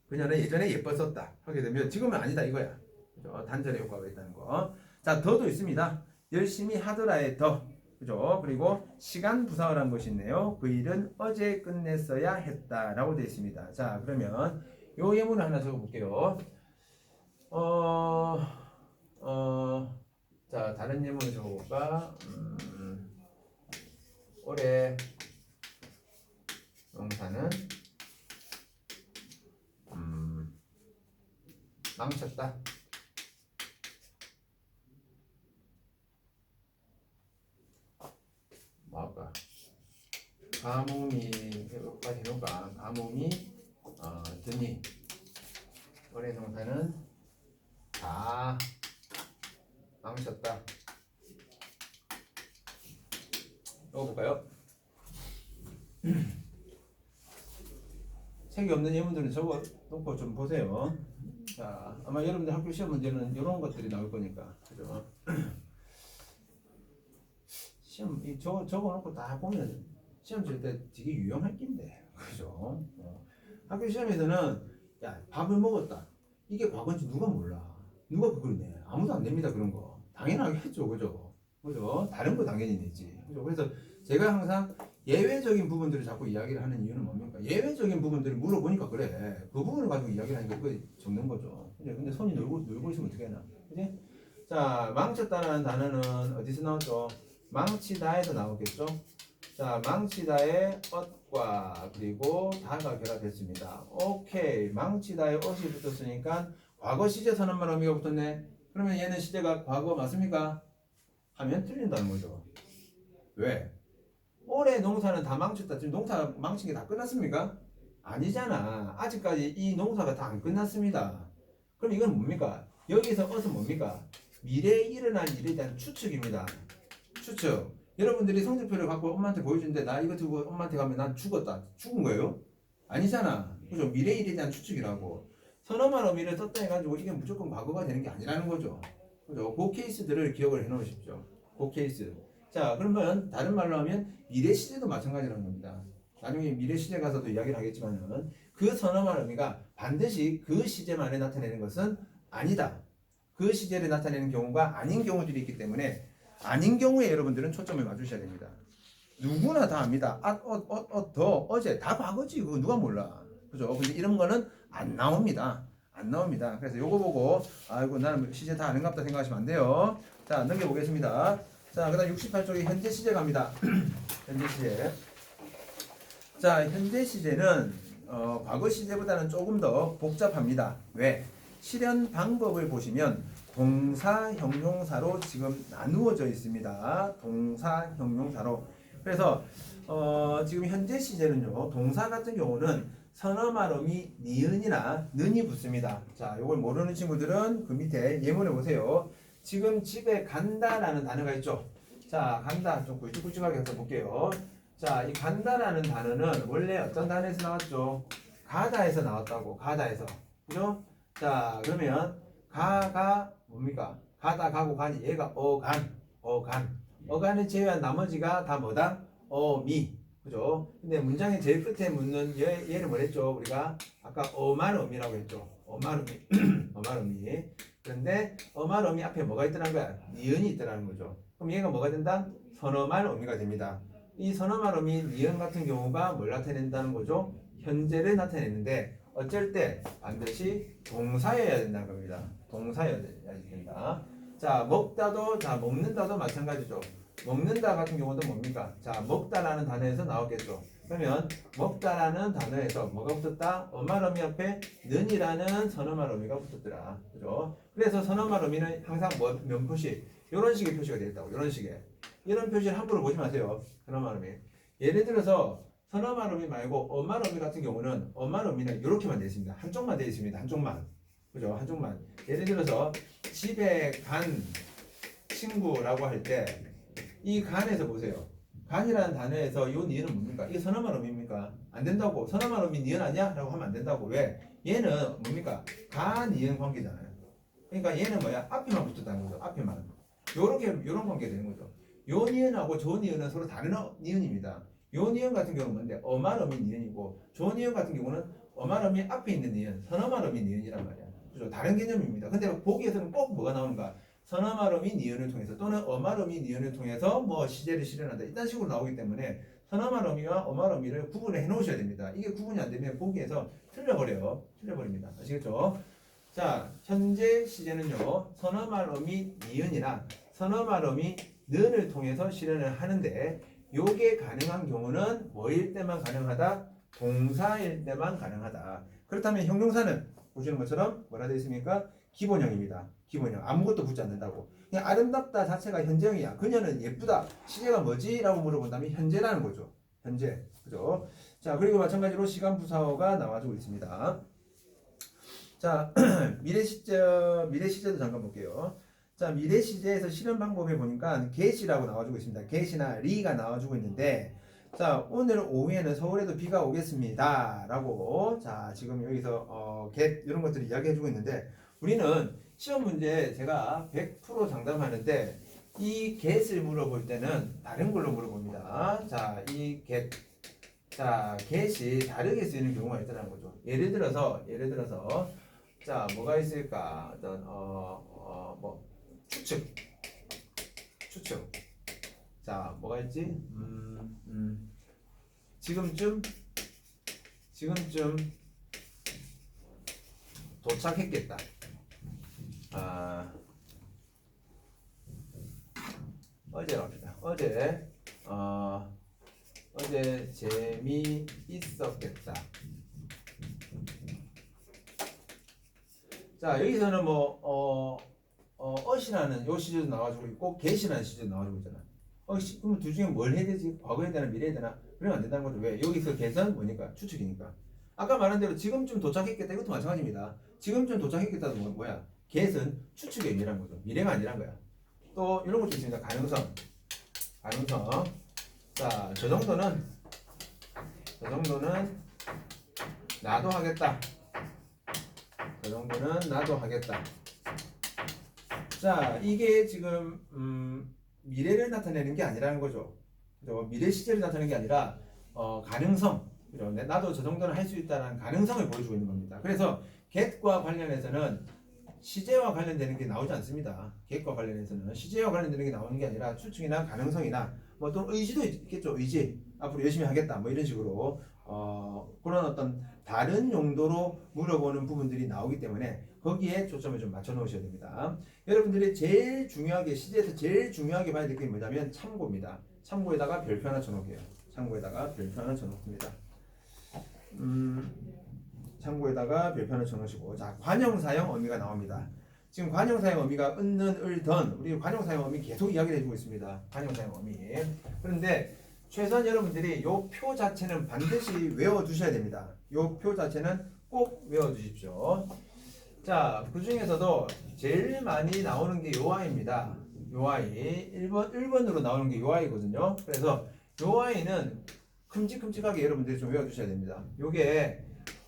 그녀는 예전에 예뻤었다 하게 되면 지금은 아니다 이거야. 그죠? 단절의 효과가 있다는 거. 자, 더도 있습니다. 열심히 하더라의 더. 그죠? 그리고 시간 부사어라는 것이 있네요. 그 일은 어제 끝냈어야 했다라고 되어 있습니다. 자, 그러면 요 예문을 하나 적어볼게요. 자, 다른 예문을 적어볼까? 올해 농사는 망쳤다. 뭐할까? 가뭄이 여기까지 해놓을까? 가뭄이 드니 올해 농사는 다 망쳤다. 읽어볼까요? 책이 없는 예문들은 적어 놓고 좀 보세요. 자, 아마 여러분들 학교 시험 문제는 이런 것들이 나올 거니까, 그죠? 시험 적어 놓고 다 보면 시험 칠 때 되게 유용할 낀데, 그죠? 학교 시험에서는 야, 밥을 먹었다. 이게 과거인지 누가 몰라? 누가 그걸 내? 아무도 안 냅니다, 그런 거. 당연하겠죠, 그죠? 그죠? 다른 거 당연히 내지. 그죠? 그래서 제가 항상 예외적인 부분들을 자꾸 이야기를 하는 이유는 뭡니까? 예외적인 부분들을 물어보니까 그래. 그 부분을 가지고 이야기를 하니까 그거 적는 거죠. 근데 손이 놀고 있으면 어떻게 하나? 그지? 자, 망쳤다라는 단어는 어디서 나오죠? 망치다에서 나오겠죠? 자, 망치다의 ot과 그리고 다가 결합했습니다. 오케이. 망치다의 ot이 붙었으니까 과거 시제 선언말 의미가 붙었네. 그러면 얘는 시제가 과거 맞습니까? 하면 틀린다는 거죠. 왜? 올해 농사는 다 망쳤다. 지금 농사 망친 게 다 끝났습니까? 아니잖아. 아직까지 이 농사가 다 안 끝났습니다. 그럼 이건 뭡니까? 여기서 ot은 뭡니까? 미래에 일어날 일에 대한 추측입니다. 추측. 여러분들이 성적표를 갖고 엄마한테 보여주는데 나 이거 들고 엄마한테 가면 난 죽었다. 죽은 거예요? 아니잖아. 그죠? 미래 일에 대한 추측이라고. 선어말 의미를 썼다 해가지고 이게 무조건 과거가 되는 게 아니라는 거죠. 그죠? 그 케이스들을 기억을 해 놓으십시오. 그 케이스. 자, 그러면 다른 말로 하면 미래 시제도 마찬가지라는 겁니다. 나중에 미래 시제 가서도 이야기를 하겠지만은 그 선어말 의미가 반드시 그 시제만에 나타내는 것은 아니다. 그 시제를 나타내는 경우가 아닌 경우들이 있기 때문에 아닌 경우에 여러분들은 초점을 맞추셔야 됩니다. 누구나 다 압니다. 더, 어제 다 과거지. 그거 누가 몰라. 그죠? 근데 이런 거는 안 나옵니다. 안 나옵니다. 그래서 요거 보고 아이고 나는 시제 다 아는가 보다 생각하시면 안 돼요. 자, 넘겨보겠습니다. 자, 그 다음 68쪽에 현재 시제 갑니다. 현재 시제. 자, 현재 시제는 과거 시제보다는 조금 더 복잡합니다. 왜? 실현 방법을 보시면 동사, 형용사로 지금 나누어져 있습니다. 동사, 형용사로. 그래서 지금 현재 시제는요. 동사 같은 경우는 선어말 어미 니은이나 는이 붙습니다. 자, 이걸 모르는 친구들은 그 밑에 예문을 보세요. 지금 집에 간다라는 단어가 있죠. 자, 간다. 좀 굵직굵직하게 해서 볼게요. 자, 이 간다라는 단어는 원래 어떤 단어에서 나왔죠? 가다에서 나왔다고. 가다에서. 그죠? 자, 그러면 가가 뭡니까? 가다, 가고, 가니. 얘가 어간. 어간을 제외한 나머지가 다 뭐다? 어미. 그죠? 근데 문장의 제일 끝에 묻는 얘를 뭐랬죠? 우리가 아까 어만어미라고 했죠. 어만어미. 어만어미. 그런데 어만어미 앞에 뭐가 있더라는 거야? 니은이 있더라는 거죠. 그럼 얘가 뭐가 된다? 선어만어미가 됩니다. 이 선어만어미 니은 같은 경우가 뭘 나타낸다는 거죠? 현재를 나타내는데 어쩔 때 반드시 동사여야 된다는 겁니다. 동사여야 된다. 자, 먹다도, 자, 먹는다도 마찬가지죠. 먹는다 같은 경우도 뭡니까? 자, 먹다라는 단어에서 나오겠죠. 그러면 먹다라는 단어에서 뭐가 붙었다? 어말어미 앞에 는이라는 선어말어미가 붙었더라. 그죠? 그래서 선어말어미는 항상 몇 표시? 이런 식의 표시가 되겠다고. 이런 식의. 이런 표시를 함부로 보지 마세요. 선어말어미. 예를 들어서 선어말어미 말고 어말어미 같은 경우는 어말어미는 이렇게만 되어 있습니다. 한쪽만 되어 있습니다. 한쪽만. 그죠? 한쪽만. 예를 들어서 집에 간 친구라고 할 때 이 간에서 보세요. 간이라는 단어에서 이 니은은 뭡니까? 이게 선어말어미입니까? 안 된다고. 선어말어미 니은 아니야? 라고 하면 안 된다고. 왜? 얘는 뭡니까? 간 니은 관계잖아요. 그러니까 얘는 뭐야? 앞에만 붙었다는 거죠. 앞에만. 요런 관계가 되는 거죠. 요 니은하고 저 니은은 서로 다른 니은입니다. 요 니은 같은 경우는 뭔데? 어말어미 니은이고 저 니은 같은 경우는 어말어미 앞에 있는 니은, 선어말어미 니은이란 말이야. 그죠? 다른 개념입니다. 근데 보기에서는 꼭 뭐가 나오는가? 선어말어미 니은을 통해서 또는 어말어미 니은을 통해서 뭐 시제를 실현한다. 이딴 식으로 나오기 때문에 선어말어미와 어말어미를 구분을 해 놓으셔야 됩니다. 이게 구분이 안 되면 보기에서 틀려버려요. 틀려버립니다. 아시겠죠? 자, 현재 시제는요. 선어말어미 니은이나 선어말어미 는을 통해서 실현을 하는데 요게 가능한 경우는 뭐일 때만 가능하다? 동사일 때만 가능하다. 그렇다면 형용사는 보시는 것처럼 뭐라 되어 있습니까? 기본형입니다. 기본형. 아무것도 붙지 않는다고. 그냥 아름답다 자체가 현재형이야. 그녀는 예쁘다. 시제가 뭐지? 라고 물어본다면 현재라는 거죠. 현재. 그죠? 자, 그리고 마찬가지로 시간 부사어가 나와주고 있습니다. 자, 미래 시제도 잠깐 볼게요. 자, 미래 시제에서 실현 방법에 보니까 get이라고 나와주고 있습니다. get이나 re가 나와주고 있는데, 자, 오늘 오후에는 서울에도 비가 오겠습니다. 라고, 자, 지금 여기서, get, 이런 것들을 이야기해주고 있는데, 우리는 시험 문제 제가 100% 장담하는데, 이 get을 물어볼 때는 다른 걸로 물어봅니다. 자, 이 get. 자, get이 다르게 쓰이는 경우가 있다는 거죠. 예를 들어서, 자, 뭐가 있을까? 어떤, 추측. 자, 뭐가 있지? 지금쯤 도착했겠다. 어제랍니다. 어제 재미있었겠다. 자, 여기서는 어시라는 요 시제도 나와주고 있고 get이라는 시제도 나와주고 있잖아. 그럼 둘 중에 뭘 해야 되지? 과거에 되나 미래에 되나? 그러면 안 된다는 거죠. 왜? 여기서 get은 뭐니까? 추측이니까. 아까 말한 대로 지금쯤 도착했겠다. 이것도 마찬가지입니다. 지금쯤 도착했겠다도 뭐야? get은 추측의 의미라는 거죠. 미래가 아니란 거야. 또 이런 것도 있습니다. 가능성. 자, 저 정도는 나도 하겠다. 자, 이게 지금 미래를 나타내는 게 아니라는 거죠. 그죠? 미래 시제를 나타내는 게 아니라 가능성. 그죠? 나도 저 정도는 할 수 있다는 가능성을 보여주고 있는 겁니다. 그래서 get과 관련해서는 시제와 관련되는 게 나오지 않습니다. get과 관련해서는 시제와 관련되는 게 나오는 게 아니라 추측이나 가능성이나 뭐 또는 의지도 있겠죠. 의지. 앞으로 열심히 하겠다. 뭐 이런 식으로 그런 어떤 다른 용도로 물어보는 부분들이 나오기 때문에 거기에 초점을 좀 맞춰 놓으셔야 됩니다. 여러분들이 제일 중요하게 시제에서 제일 중요하게 봐야 될 게 뭐냐면 참고입니다. 참고에다가 별표 하나 쳐놓을게요. 참고에다가 별표 하나 쳐놓습니다. 참고에다가 별표 하나 쳐놓으시고, 자, 관형사형 어미가 나옵니다. 지금 관형사형 어미가 은는 을던 우리 관형사형 어미 계속 이야기를 해주고 있습니다. 관형사형 어미. 그런데 최소한 여러분들이 요 표 자체는 반드시 외워두셔야 됩니다. 요 표 자체는 꼭 외워두십시오. 자, 그 중에서도 제일 많이 나오는 게 요 아이입니다. 요 아이. 1번으로 나오는 게 요 아이거든요. 그래서 요 아이는 큼직큼직하게 여러분들이 좀 외워주셔야 됩니다. 요게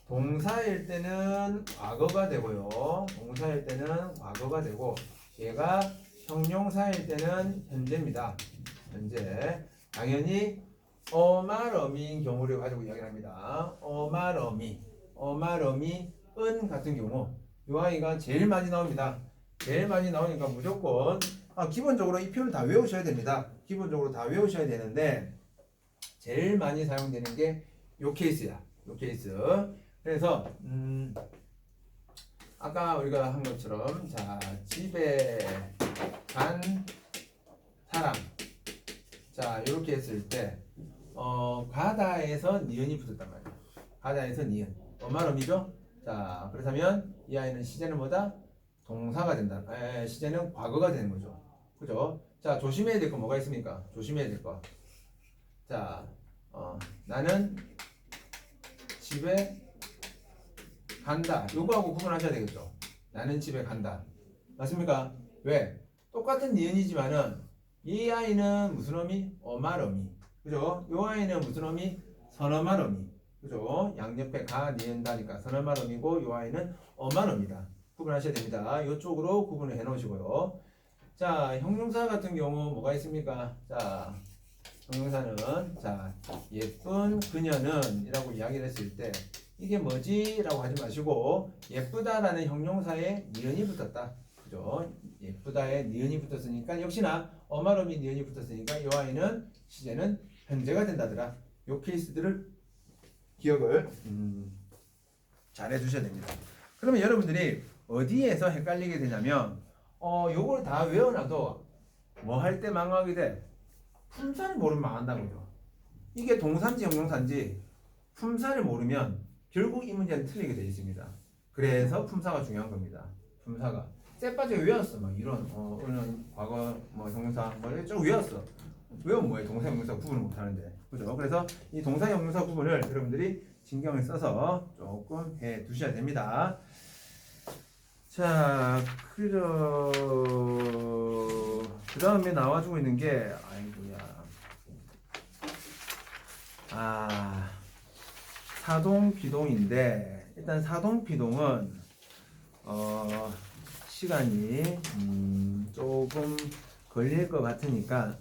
동사일 때는 과거가 되고요. 동사일 때는 과거가 되고, 얘가 형용사일 때는 현재입니다. 현재. 당연히 어마러미인 경우를 가지고 이야기를 합니다. 어마러미, 은 같은 경우 이 아이가 제일 많이 나옵니다. 제일 많이 나오니까 무조건 기본적으로 이 표현을 다 외우셔야 됩니다. 기본적으로 다 외우셔야 되는데 제일 많이 사용되는 게 요 케이스야. 요 케이스. 그래서 아까 우리가 한 것처럼 자, 집에 간 사람. 자, 이렇게 했을 때 가다에서 니은이 붙었단 말이야. 가다에서 니은. 어마럼이죠? 자, 그렇다면 이 아이는 시제는 뭐다? 동사가 된다. 시제는 과거가 되는 거죠. 그죠? 자, 조심해야 될 거 뭐가 있습니까? 조심해야 될 거. 자, 나는 집에 간다. 요거하고 구분하셔야 되겠죠? 나는 집에 간다. 맞습니까? 왜? 똑같은 니은이지만은 이 아이는 무슨 어미? 어마러미. 그죠? 요 아이는 무슨 어미? 선어마러미. 그죠? 양옆에 가 니은다니까 선어마러미고 요 아이는 어마러미다. 구분하셔야 됩니다. 이쪽으로 구분을 해 놓으시고요. 자, 형용사 같은 경우 뭐가 있습니까? 자, 형용사는 자, 예쁜 그녀는 이라고 이야기를 했을 때 이게 뭐지? 라고 하지 마시고 예쁘다라는 형용사에 니은이 붙었다. 그죠? 예쁘다에 니은이 붙었으니까 역시나 어마러미 니은이 붙었으니까 이 아이는 시제는 현재가 된다더라. 요 케이스들을 기억을 잘 해주셔야 됩니다. 그러면 여러분들이 어디에서 헷갈리게 되냐면 요걸 다 외워놔도 뭐 할 때 망하게 돼? 품사를 모르면 망한다고요. 이게 동사인지 형용사인지 품사를 모르면 결국 이 문제는 틀리게 되어 있습니다. 그래서 품사가 중요한 겁니다. 품사가 쎄 빠져 외웠어. 막 이런 이런 과거 뭐 형용사 뭐 쭉 외웠어. 외우면 뭐해? 동사 형용사 구분을 못 하는데. 그죠? 그래서 이 동사 형용사 구분을 여러분들이 신경을 써서 조금 해 두셔야 됩니다. 자, 그 다음에 나와주고 있는 게 사동 피동인데 일단 사동 피동은 시간이 조금 걸릴 것 같으니까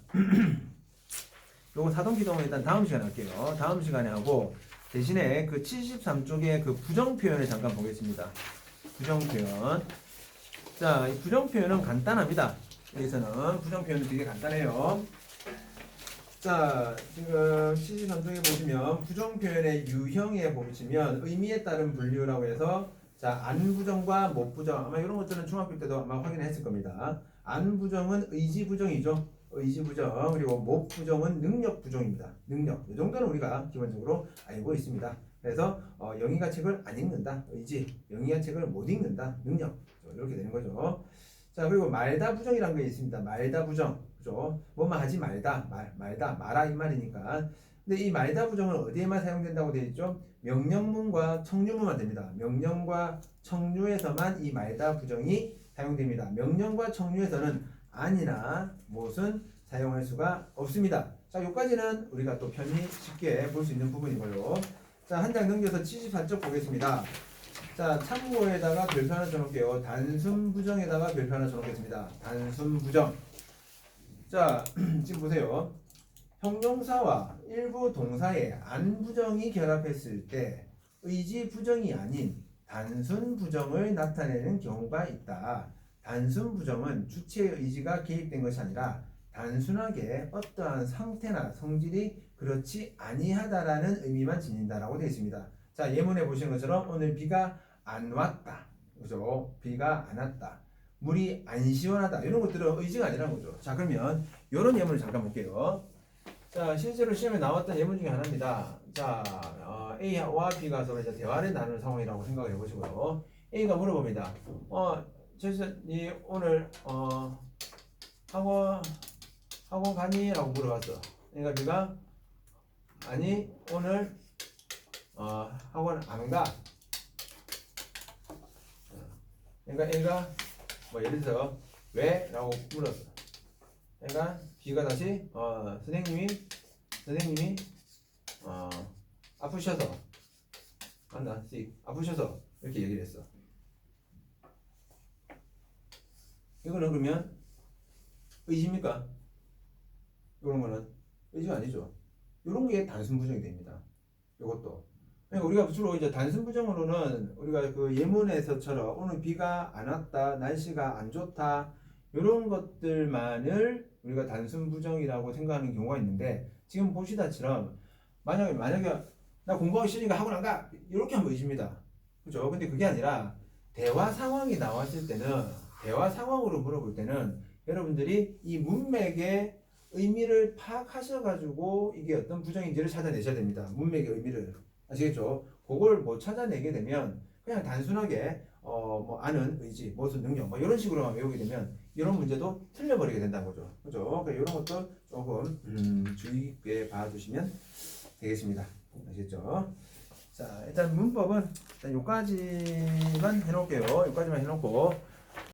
요거 사동 피동은 일단 다음 시간에 할게요. 다음 시간에 하고 대신에 그 73쪽에 그 부정 표현을 잠깐 보겠습니다. 부정 표현. 자, 이 부정 표현은 간단합니다. 여기서는 부정 표현은 되게 간단해요. 자, 지금 73쪽에 보시면 부정 표현의 유형에 보시면 의미에 따른 분류라고 해서 자, 안부정과 못부정 아마 이런 것들은 중학교 때도 아마 확인했을 겁니다. 안부정은 의지부정이죠. 의지부정. 그리고 못부정은 능력부정입니다. 능력. 이 정도는 우리가 기본적으로 알고 있습니다. 그래서 영희가 책을 안 읽는다. 의지. 영희가 책을 못 읽는다. 능력. 이렇게 되는 거죠. 자, 그리고 말다 부정이라는 게 있습니다. 말다 부정. 그죠? 뭐만 하지 말다. 말다. 말아 이 말이니까. 근데 이 말다 부정은 어디에만 사용된다고 되어 있죠? 명령문과 청유문만 됩니다. 명령과 청유에서만 이 말다 부정이 사용됩니다. 명령과 청유에서는 아니나 못은 사용할 수가 없습니다. 자, 여기까지는 우리가 또 편히 쉽게 볼 수 있는 부분이고요. 자, 한 장 넘겨서 74쪽 보겠습니다. 자, 참고에다가 별표 하나 쳐놓을게요. 단순 부정에다가 별표 하나 쳐놓겠습니다. 단순 부정. 자, 지금 보세요. 형용사와 일부 동사의 안 부정이 결합했을 때 의지 부정이 아닌 단순 부정을 나타내는 경우가 있다. 단순 부정은 주체의 의지가 개입된 것이 아니라 단순하게 어떠한 상태나 성질이 그렇지 아니하다라는 의미만 지닌다라고 되어 있습니다. 자, 예문에 보시는 것처럼 오늘 비가 안 왔다. 그죠? 비가 안 왔다. 물이 안 시원하다. 이런 것들은 의지가 아니라는 거죠. 자, 그러면 이런 예문을 잠깐 볼게요. 자, 실제로 시험에 나왔던 예문 중에 하나입니다. 자, A와 B가 서로 이제 대화를 나누는 상황이라고 생각을 해보시고요. A가 물어봅니다. 이 오늘 학원 가니? 라고 물어봤어. 그러니까 B가 아니 오늘 학원 안 가. 그러니까 A가 뭐 예를 들어서 왜? 라고 물었어. 그러니까 B가 다시 선생님이 아프셔서 맞나? C 아프셔서 이렇게 얘기를 했어. 이거는 그러면 의지입니까? 이런 거는 의지가 아니죠. 이런 게 단순 부정이 됩니다. 이것도. 그러니까 우리가 주로 이제 단순 부정으로는 우리가 그 예문에서처럼 오늘 비가 안 왔다, 날씨가 안 좋다 이런 것들만을 우리가 단순 부정이라고 생각하는 경우가 있는데 지금 보시다처럼 만약에 나 공부하기 싫으니까 학원 안 가! 이렇게 하면 의지입니다. 그죠? 근데 그게 아니라 대화 상황이 나왔을 때는 대화 상황으로 물어볼 때는 여러분들이 이 문맥의 의미를 파악하셔가지고 이게 어떤 부정인지를 찾아내셔야 됩니다. 문맥의 의미를. 아시겠죠? 그걸 뭐 찾아내게 되면 그냥 단순하게 뭐 아는 의지, 무슨 능력 뭐 이런 식으로만 외우게 되면 이런 문제도 틀려버리게 된다는 거죠. 그죠? 그러니까 이런 것도 조금 주의 깊게 봐주시면 되겠습니다. 아시겠죠? 자, 일단 문법은 일단 여기까지만 해놓을게요. 여기까지만 해놓고